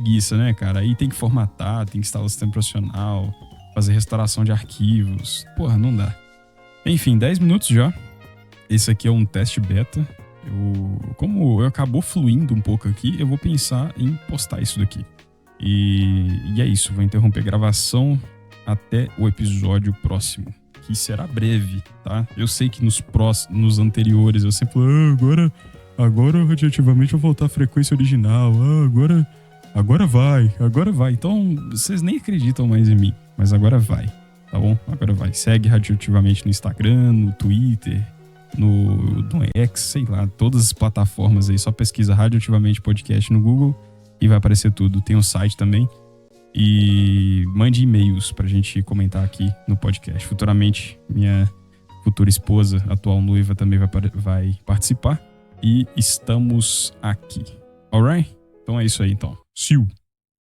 preguiça, né, cara? Aí tem que formatar, tem que instalar o sistema profissional, fazer restauração de arquivos. Porra, não dá. Enfim, 10 minutos já. Esse aqui é um teste beta. Como eu acabou fluindo um pouco aqui, eu vou pensar em postar isso daqui. E é isso, vou interromper a gravação até o episódio próximo, que será breve, tá? Eu sei que nos anteriores eu sempre falo, agora radioativamente eu vou voltar à frequência original, agora vai. Então, vocês nem acreditam mais em mim, mas agora vai, tá bom? Agora vai. Segue radioativamente no Instagram, no Twitter, no X, sei lá, todas as plataformas aí, só pesquisa Radioativamente Podcast no Google e vai aparecer tudo. Tem um site também. E mande e-mails pra gente comentar aqui no podcast. Futuramente, minha futura esposa, atual noiva, também vai participar. E estamos aqui. Alright? Então é isso aí, então. See you!